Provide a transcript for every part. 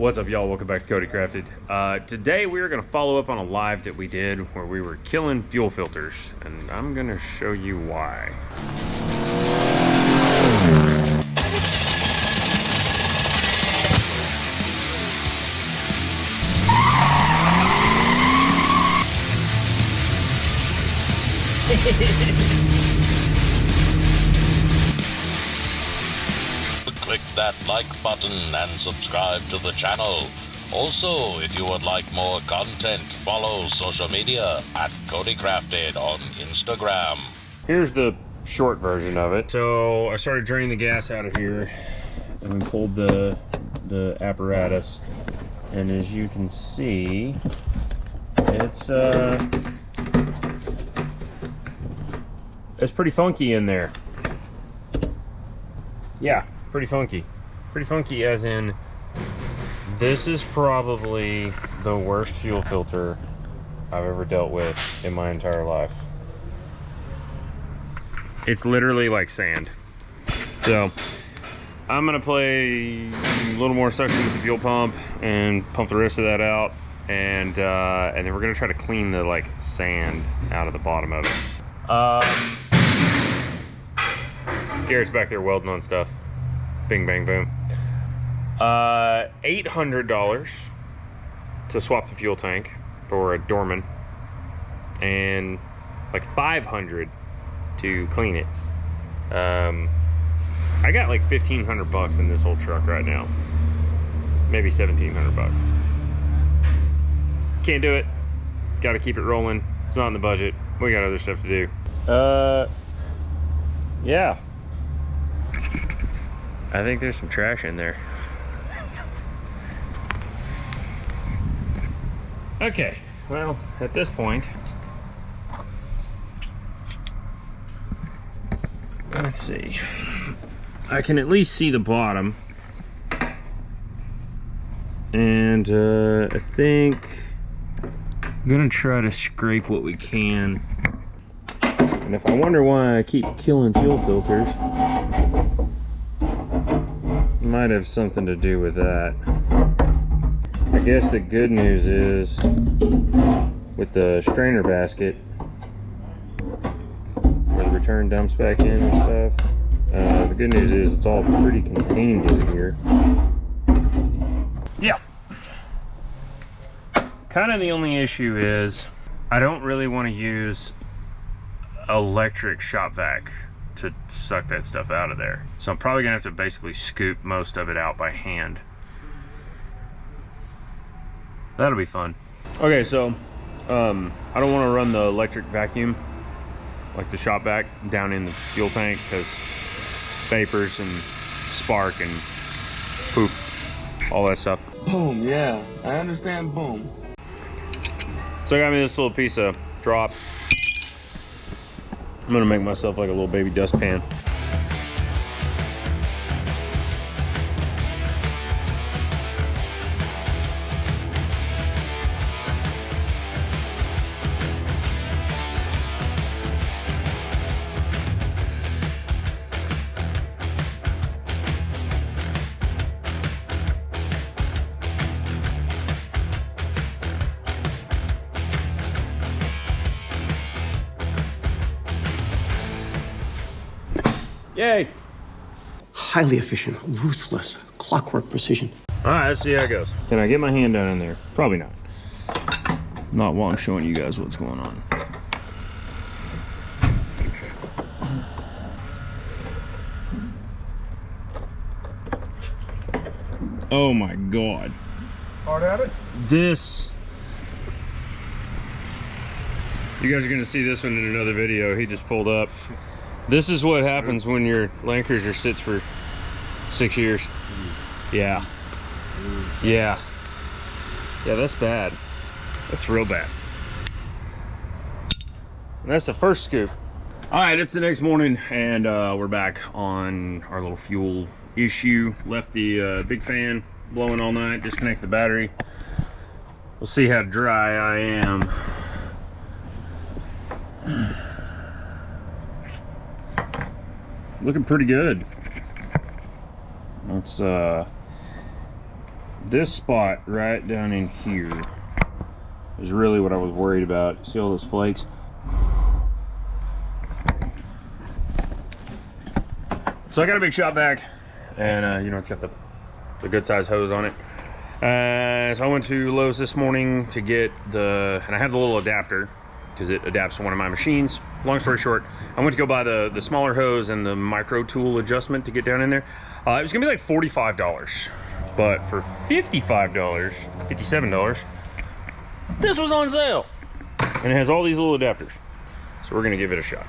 What's up, y'all? Welcome back to CodyCrafted. Today we are going to follow up on a live that we did where we were killing fuel filters, and I'm going to show you why. Click that like button and subscribe to the channel. Also, if you would like more content, follow social media at CodyCrafted on Instagram. Here's the short version of it. So I started draining the gas out of here and we pulled the apparatus, and as you can see, it's pretty funky in there. Yeah, pretty funky. Pretty funky as in, this is probably the worst fuel filter I've ever dealt with in my entire life. It's literally like sand. So I'm gonna play a little more suction with the fuel pump and pump the rest of that out, and then we're gonna try to clean the like sand out of the bottom of it. Garrett's back there welding on stuff. Bing, bang, boom. $800 to swap the fuel tank for a Dorman, and like $500 to clean it. I got like $1,500 in this whole truck right now. Maybe $1,700. Can't do it. Got to keep it rolling. It's not in the budget. We got other stuff to do. Yeah. I think there's some trash in there. Okay, well, at this point, let's see. I can at least see the bottom. And I think I'm gonna try to scrape what we can. And if I wonder why I keep killing fuel filters, might have something to do with that. I guess the good news is, with the strainer basket, where the return dumps back in and stuff, the good news is it's all pretty contained in here. Yeah. Kind of the only issue is, I don't really want to use electric shop vac to suck that stuff out of there. So I'm probably gonna have to basically scoop most of it out by hand. That'll be fun. Okay, so I don't want to run the electric vacuum, like the shop vac, down in the fuel tank, because vapors and spark and poop, all that stuff. Boom, yeah, I understand, boom. So I got me this little piece of drop. I'm gonna make myself like a little baby dustpan. Yay! Highly efficient, ruthless, clockwork precision. All right, let's see how it goes. Can I get my hand down in there? Probably not. Not while I'm showing you guys what's going on. Oh my God. Hard at it? This. You guys are gonna see this one in another video. He just pulled up. This is what happens when your Landcruiser sits for 6 years. Yeah. Yeah. Yeah, that's bad. That's real bad. And that's the first scoop. All right, it's the next morning, and we're back on our little fuel issue. Left the big fan blowing all night, disconnect the battery. We'll see how dry I am. Looking pretty good. Let's this spot right down in here is really what I was worried about. See all those flakes? So I got a big shop vac, and you know, it's got the good size hose on it. So I went to Lowe's this morning to get and I have the little adapter because it adapts to one of my machines. Long story short, I went to go buy the smaller hose and the micro tool adjustment to get down in there. It was gonna be like $45, but for $55, $57, this was on sale. And it has all these little adapters. So we're gonna give it a shot.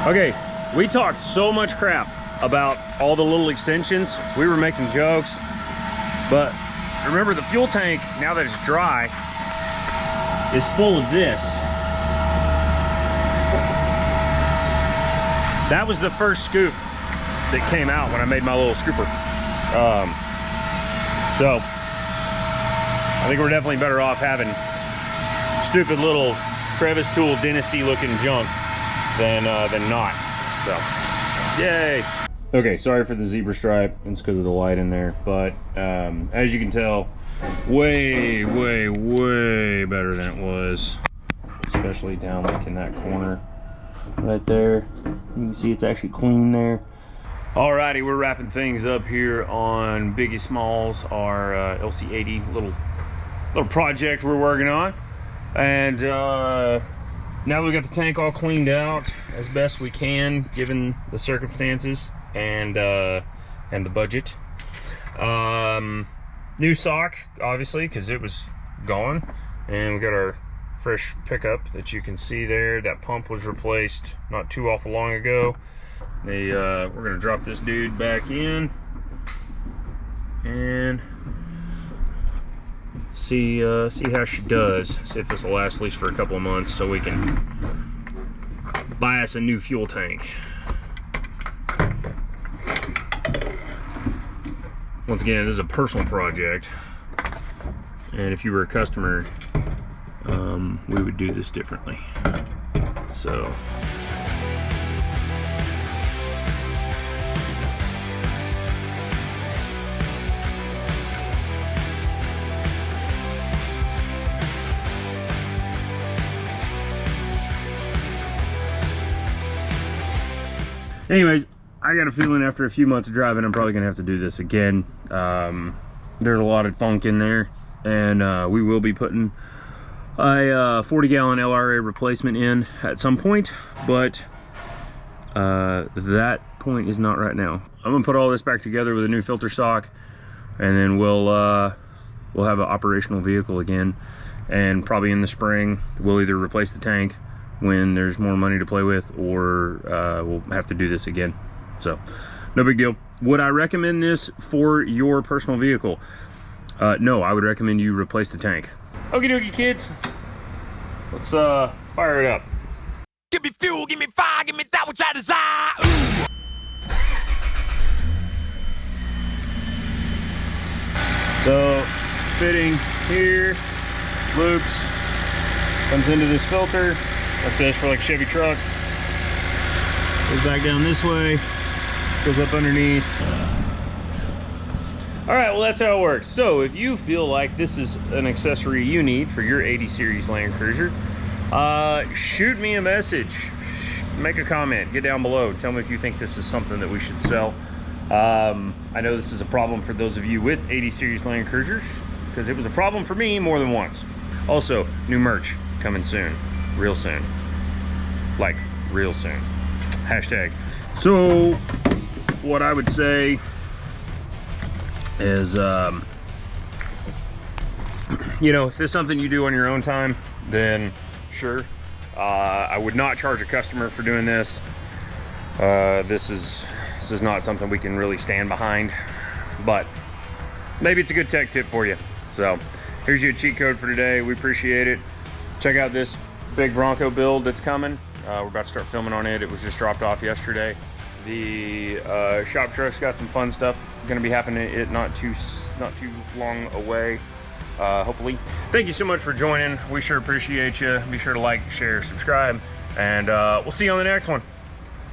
Okay, we talked so much crap about all the little extensions. We were making jokes, but remember the fuel tank, now that it's dry, is full of this. That was the first scoop that came out when I made my little scooper. So I think we're definitely better off having stupid little crevice tool dynasty looking junk than not. So yay. Okay, sorry for the zebra stripe. It's because of the light in there, but as you can tell, way better than it was, especially down like in that corner right there. You can see it's actually clean there. Alrighty, we're wrapping things up here on Biggie Smalls, our LC80 little project we're working on. And now we've got the tank all cleaned out as best we can, given the circumstances and the budget. New sock, obviously, because it was gone. And we got our fresh pickup that you can see there. That pump was replaced not too awful long ago. We're gonna drop this dude back in and see how she does. See if this will last at least for a couple of months, so we can buy us a new fuel tank. Once again, this is a personal project, and if you were a customer, we would do this differently. So anyways, I got a feeling after a few months of driving, I'm probably gonna have to do this again. There's a lot of funk in there, and we will be putting a 40-gallon LRA replacement in at some point, but that point is not right now. I'm gonna put all this back together with a new filter sock, and then we'll have an operational vehicle again. And probably in the spring, we'll either replace the tank when there's more money to play with, or we'll have to do this again. So no big deal. Would I recommend this for your personal vehicle? No, I would recommend you replace the tank. Okie dokie, kids, let's fire it up. Give me fuel, give me fire, give me that which I desire. Ooh. So fitting here, loops, comes into this filter. That's this for like a Chevy truck. Goes back down this way, goes up underneath. All right, well, that's how it works. So if you feel like this is an accessory you need for your 80 series Land Cruiser, shoot me a message, make a comment, get down below, tell me if you think this is something that we should sell. I know this is a problem for those of you with 80 series Land Cruisers, because it was a problem for me more than once. Also, new merch coming soon, real soon, like real soon, hashtag. So what I would say is, you know, if this is something you do on your own time, then sure. I would not charge a customer for doing this. This is not something we can really stand behind, but maybe it's a good tech tip for you. So here's your cheat code for today. We appreciate it. Check out this big Bronco build that's coming. We're about to start filming on it. It was just dropped off yesterday. The shop truck's got some fun stuff going to be happening. It not too long away, hopefully. Thank you so much for joining. We sure appreciate you. Be sure to like, share, subscribe, and we'll see you on the next one.